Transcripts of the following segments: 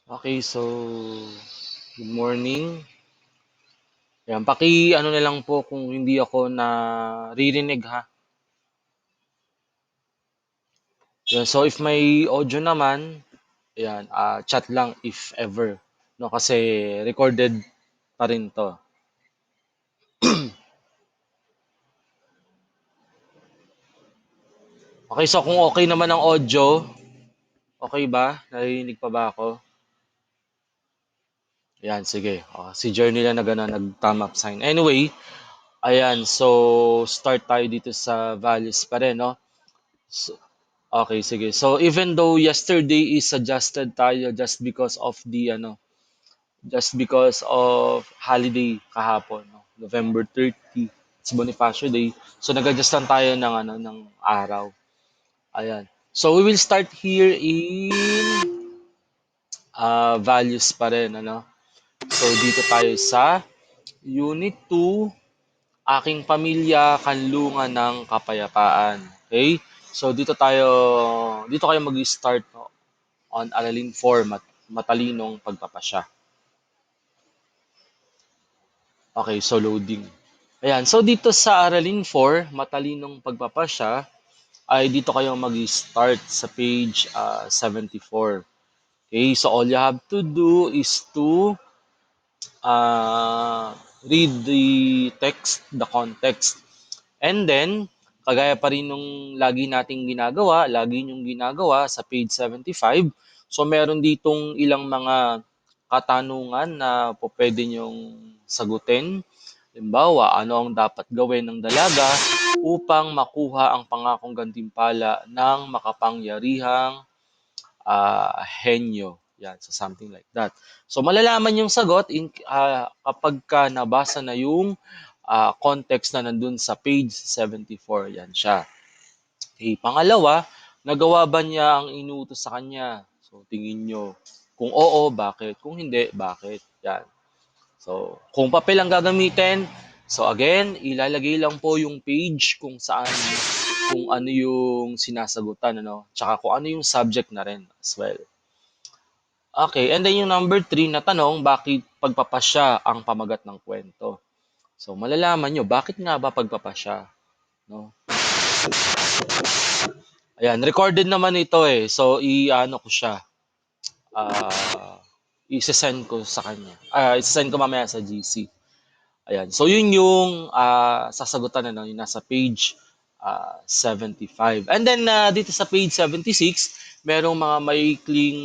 Okay, so good morning. Yan, ano na lang po kung hindi ako naririnig ha. Yan, so if may audio naman, yan, chat lang if ever. No, kasi recorded pa rin to. Okay, so kung okay naman ang audio, okay ba? Naririnig pa ba ako? Yan, sige. Si Journey lang na gano'n, nag-thumb up sign. Anyway, ayan, so start tayo dito sa values pa rin, no? So, okay, sige. So even though yesterday is adjusted tayo just because of holiday kahapon, no? November 30, it's Bonifacio Day. So nag-adjust lang tayo ng araw. Ayan. So we will start here in values pa rin, ano? So dito tayo sa Unit 2, aking pamilya, kanlungan ng kapayapaan. Okay? So dito kayo mag-start, no, on Aralin 4, matalinong pagpapasya. Okay, so loading. Ayan, so dito sa Aralin 4, matalinong pagpapasya, ay dito kayo mag-start sa page 74. Okay, so all you have to do is to read the text, the context. And then, kagaya pa rin nung lagi nyong ginagawa sa page 75, so meron ditong ilang mga katanungan na po pwede nyong sagutin. Halimbawa, ano ang dapat gawin ng dalaga upang makuha ang pangakong gantimpala ng makapangyarihang henyo. Yan, so something like that. So malalaman yung sagot kapag ka nabasa na yung context na nandun sa page 74. Yan siya. Okay, pangalawa, nagawa ba niya ang inuutos sa kanya? So tingin nyo, kung oo, bakit? Kung hindi, bakit? Yan. So, kung papel ang gagamitin, so again, ilalagay lang po yung page kung ano yung sinasagutan, ano? Tsaka kung ano yung subject na rin as well. Okay, and then yung number 3 na tanong, bakit pagpapasya ang pamagat ng kwento? So, malalaman nyo, bakit nga ba pagpapasya? No? Ayan, recorded naman ito eh. So, i-ano ko siya. I-send ko sa kanya. I-send ko mamaya sa GC. Ayan. So, yun yung sasagutan na yung nasa page 75. And then, dito sa page 76, merong mga maikling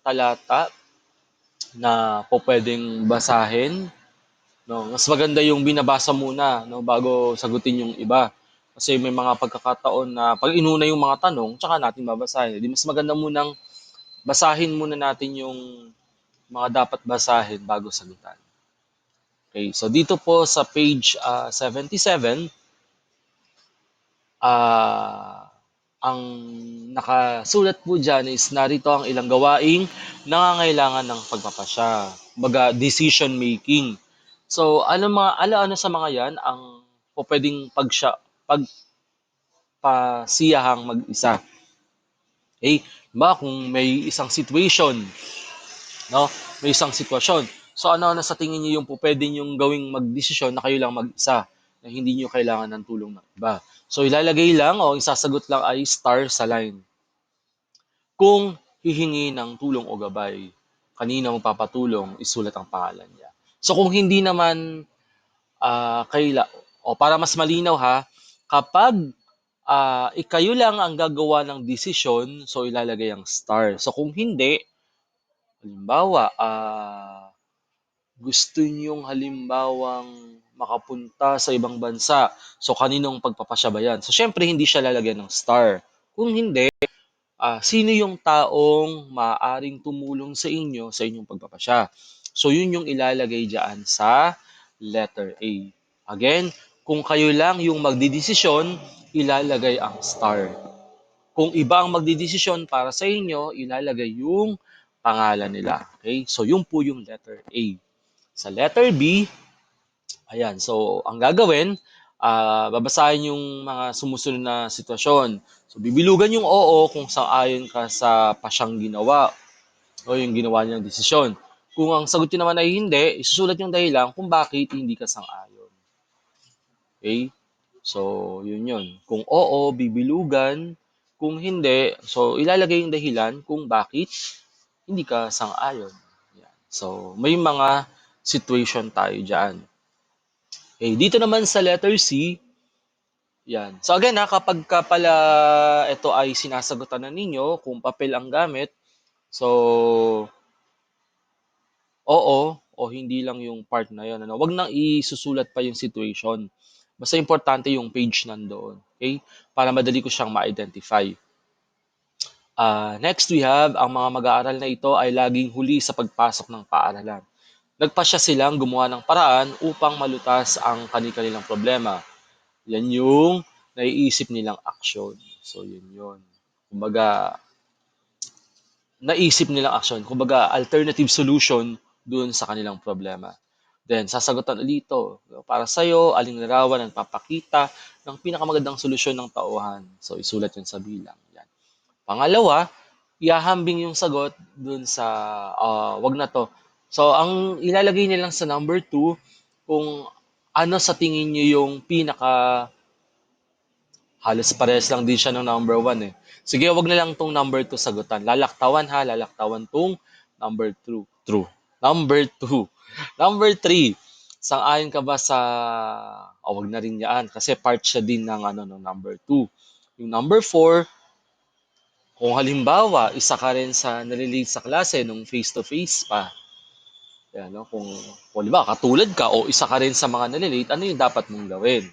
talata na po pwedeng basahin. No, mas maganda yung binabasa muna, no, bago sagutin yung iba. Kasi may mga pagkakataon na pag inuna yung mga tanong, tsaka natin babasahin. Di mas maganda munang basahin muna natin yung mga dapat basahin bago sagutan. Okay, so dito po sa page 77, ang nakasulat po dyan is narito ang ilang gawaing nangangailangan ng pagpapasya. Baga, decision making. So, ano sa mga yan ang pwedeng pagpasiyahang mag-isa. Okay? Ba, kung may isang situation, no? May isang sitwasyon. So, ano sa tingin niyo yung pwede niyong gawing magdesisyon na kayo lang mag-isa na hindi niyo kailangan ng tulong ng iba. So, ilalagay lang o isasagot lang ay star sa line. Kung hihingi ng tulong o gabay, kanina magpapatulong, isulat ang pangalan niya. So kung hindi naman o para mas malinaw ha, kapag ikayo lang ang gagawa ng desisyon, so ilalagay ang star. So kung hindi, halimbawa, gusto niyong halimbawang makapunta sa ibang bansa, so kaninong pagpapasya ba yan? So syempre hindi siya lalagyan ng star. Kung hindi, sino yung taong maaaring tumulong sa inyo sa inyong pagpapasya. So yun yung ilalagay diyan sa letter A. Again, kung kayo lang yung magdidesisyon, ilalagay ang star. Kung iba ang magdidesisyon para sa inyo, ilalagay yung pangalan nila. Okay? So yun po yung letter A. Sa letter B, ayan, so ang gagawin, babasahin yung mga sumusunod na sitwasyon. So bibilugan yung oo kung sang-ayon ka sa pasyang ginawa. o yung ginawa niyang desisyon. Kung ang sagot niyo naman ay hindi, isusulat yung dahilan kung bakit hindi ka sang-ayon. Okay? So, yun yun. Kung oo, bibilugan. Kung hindi, so ilalagay yung dahilan kung bakit hindi ka sang-ayon. Yan. So, may mga situation tayo dyan. Okay, dito naman sa letter C, yan. So again ha, kapag ka pala ito ay sinasagutan na ninyo, kung papel ang gamit, so oo o hindi lang yung part na yun. Ano? Wag nang isusulat pa yung situation. Basta importante yung page nandoon. Okay? Para madali ko siyang ma-identify. Next we have, ang mga mag-aaral na ito ay laging huli sa pagpasok ng paaralan. Nagpasya silang gumawa ng paraan upang malutas ang kanilang problema. Yan yung naiisip nilang aksyon. So, yun yun. Kumbaga, naisip nilang aksyon. Kumbaga, alternative solution dun sa kanilang problema. Then, sasagutan ulit ito. Para sa'yo, aling larawan ang papakita ng pinakamagandang solusyon ng tauhan. So, isulat yun sa bilang. Yan. Pangalawa, ihahambing yung sagot dun sa, wag na to. So, ang ilalagay nilang sa number 2, kung ano sa tingin nyo yung pinaka halos parehas lang din siya ng number one eh. Sige, wag na lang tong number two sagutan. Lalaktawan ha, lalaktawan tong number two. True. Number two. Number three. Sang-ayon ka ba sa... wag na rin yan kasi part siya din ng ano ng number two. Yung number four, kung halimbawa, isa ka rin sa nalilate sa klase nung face-to-face pa. Yan, no? Kung halimbawa, katulad ka o isa ka rin sa mga nalilate, ano yung dapat mong gawin?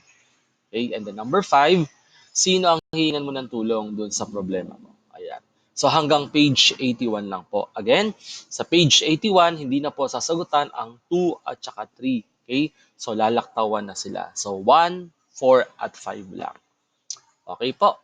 Okay? And then number five, sino ang hihingan mo ng tulong dun sa problema mo? Ayan. So hanggang page 81 lang po. Again, sa page 81, hindi na po sasagutan ang 2 at saka 3. Okay? So lalaktawan na sila. So 1, 4 at 5 lang. Okay po.